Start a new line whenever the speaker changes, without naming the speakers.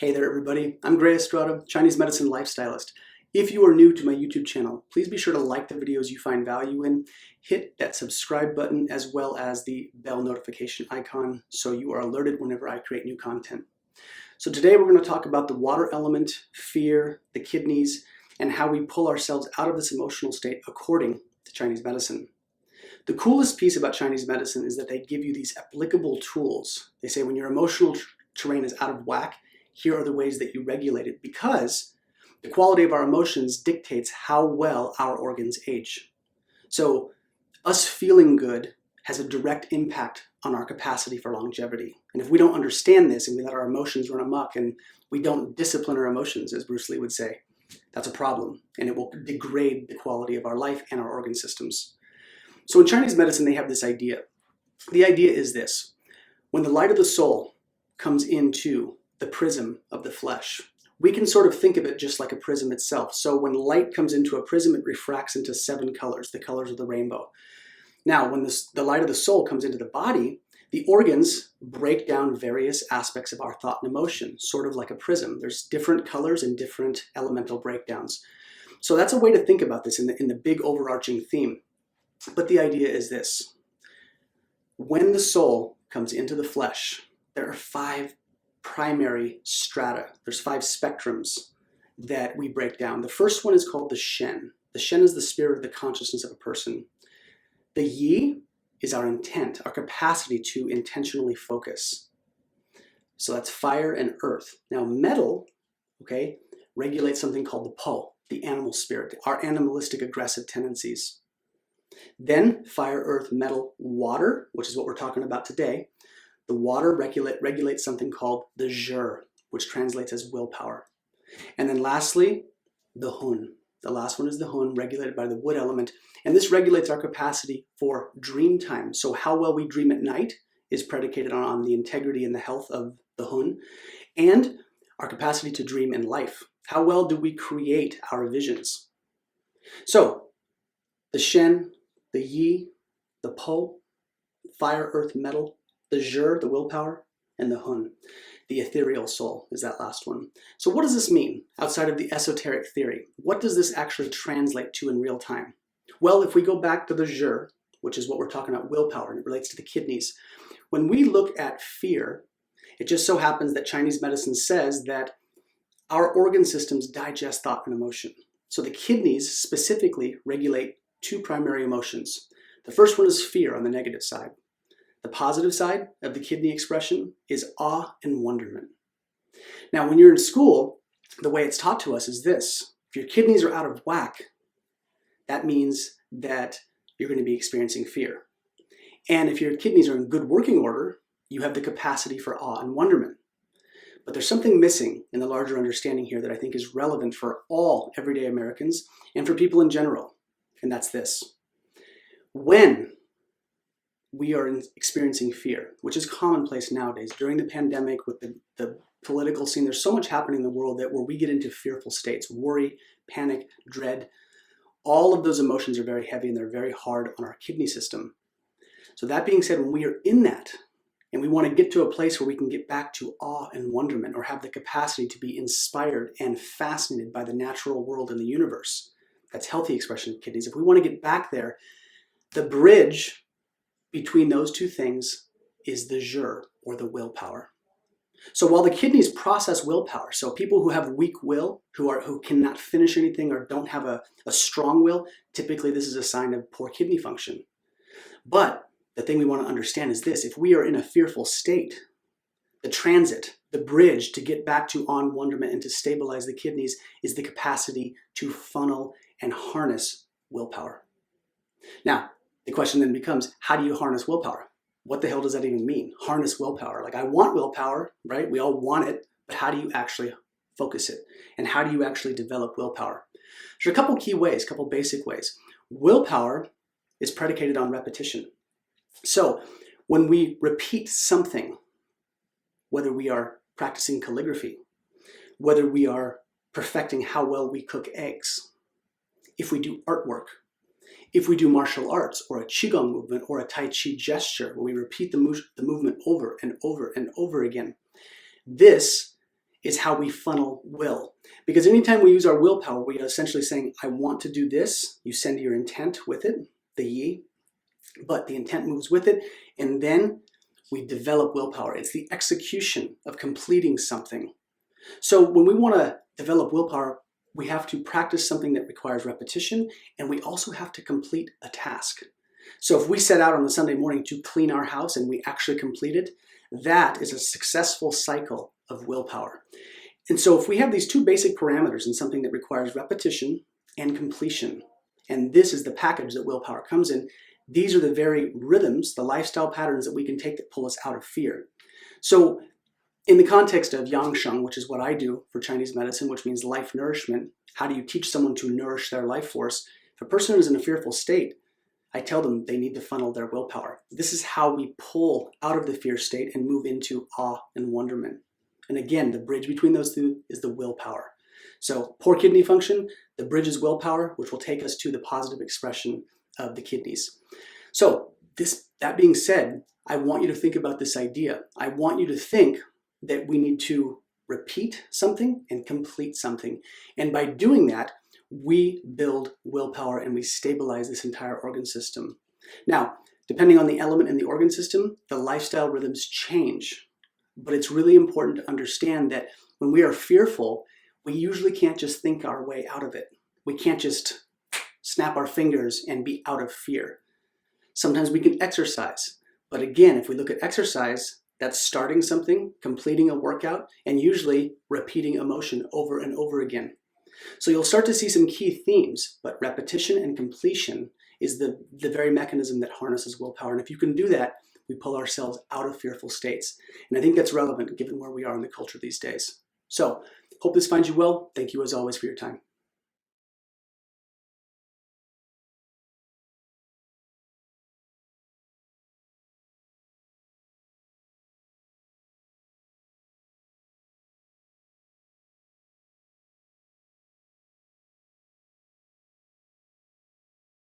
Hey there everybody, I'm Gray Estrada, Chinese medicine lifestylist. If you are new to my YouTube channel, please be sure to like the videos you find value in, hit that subscribe button as well as the bell notification icon so you are alerted whenever I create new content. So today we're going to talk about the water element, fear, the kidneys, and how we pull ourselves out of this emotional state according to Chinese medicine. The coolest piece about Chinese medicine is that they give you these applicable tools. They say when your emotional terrain is out of whack, here are the ways that you regulate it, because the quality of our emotions dictates how well our organs age. So us feeling good has a direct impact on our capacity for longevity. And if we don't understand this and we let our emotions run amok and we don't discipline our emotions, as Bruce Lee would say, that's a problem, and it will degrade the quality of our life and our organ systems. So in Chinese medicine, they have this idea. The idea is this: when the light of the soul comes into the prism of the flesh, we can sort of think of it just like a prism itself. So when light comes into a prism, it refracts into 7 colors, the colors of the rainbow. Now, when the light of the soul comes into the body, the organs break down various aspects of our thought and emotion, sort of like a prism. There's different colors and different elemental breakdowns. So that's a way to think about this in the big overarching theme. But the idea is this: when the soul comes into the flesh, there are 5 primary strata. There's 5 spectrums that we break down. The first one is called the Shen. The Shen is the spirit of the consciousness of a person. The Yi is our intent, our capacity to intentionally focus. So that's fire and earth. Now metal, okay, regulates something called the Po, the animal spirit, our animalistic aggressive tendencies. Then fire, earth, metal, water, which is what we're talking about today. The water regulates something called the Zhi, which translates as willpower. And then lastly, the Hun. The last one is the Hun, regulated by the wood element. And this regulates our capacity for dream time. So how well we dream at night is predicated on the integrity and the health of the Hun, and our capacity to dream in life. How well do we create our visions? So the Shen, the Yi, the Po, fire, earth, metal, the Zhi, the willpower, and the Hun, the ethereal soul, is that last one. So what does this mean outside of the esoteric theory? What does this actually translate to in real time? Well, if we go back to the Zhi, which is what we're talking about, willpower, and it relates to the kidneys. When we look at fear, it just so happens that Chinese medicine says that our organ systems digest thought and emotion. So the kidneys specifically regulate 2 primary emotions. The first one is fear on the negative side. The positive side of the kidney expression is awe and wonderment. Now, when you're in school, the way it's taught to us is this: if your kidneys are out of whack, that means that you're going to be experiencing fear. And if your kidneys are in good working order, you have the capacity for awe and wonderment. But there's something missing in the larger understanding here that I think is relevant for all everyday Americans and for people in general, and that's this: when we are experiencing fear, which is commonplace nowadays. During the pandemic, with the political scene, there's so much happening in the world that where we get into fearful states, worry, panic, dread, all of those emotions are very heavy and they're very hard on our kidney system. So that being said, when we are in that and we want to get to a place where we can get back to awe and wonderment, or have the capacity to be inspired and fascinated by the natural world and the universe, that's healthy expression of kidneys. If we want to get back there, the bridge between those 2 things is the Zhi, or the willpower. So while the kidneys process willpower, so people who have weak will, who cannot finish anything or don't have a strong will, typically this is a sign of poor kidney function. But the thing we want to understand is this: if we are in a fearful state, the transit, the bridge to get back to awe and wonderment and to stabilize the kidneys is the capacity to funnel and harness willpower. Now, the question then becomes, how do you harness willpower? What the hell does that even mean? Harness willpower. Like, I want willpower, right? We all want it, but how do you actually focus it? And how do you actually develop willpower? There's a couple key ways, a couple basic ways. Willpower is predicated on repetition. So when we repeat something, whether we are practicing calligraphy, whether we are perfecting how well we cook eggs, if we do artwork, if we do martial arts or a Qigong movement or a Tai Chi gesture, where we repeat the movement over and over and over again, this is how we funnel will. Because anytime we use our willpower, we are essentially saying, I want to do this. You send your intent with it, the yi, but the intent moves with it, and then we develop willpower. It's the execution of completing something. So when we want to develop willpower, we have to practice something that requires repetition, and we also have to complete a task. So if we set out on a Sunday morning to clean our house and we actually complete it, that is a successful cycle of willpower. And so if we have these two basic parameters in something that requires repetition and completion, and this is the package that willpower comes in, these are the very rhythms, the lifestyle patterns that we can take that pull us out of fear. So in the context of yang sheng, which is what I do for Chinese medicine, which means life nourishment, how do you teach someone to nourish their life force? If a person is in a fearful state, I tell them they need to funnel their willpower. This is how we pull out of the fear state and move into awe and wonderment. And again, the bridge between those two is the willpower. So poor kidney function, the bridge is willpower, which will take us to the positive expression of the kidneys. So that being said, I want you to think about this idea. I want you to think that we need to repeat something and complete something. And by doing that, we build willpower and we stabilize this entire organ system. Now, depending on the element in the organ system, the lifestyle rhythms change. But it's really important to understand that when we are fearful, we usually can't just think our way out of it. We can't just snap our fingers and be out of fear. Sometimes we can exercise. But again, if we look at exercise, that's starting something, completing a workout, and usually repeating a motion over and over again. So you'll start to see some key themes, but repetition and completion is the very mechanism that harnesses willpower. And if you can do that, we pull ourselves out of fearful states. And I think that's relevant given where we are in the culture these days. So hope this finds you well. Thank you as always for your time.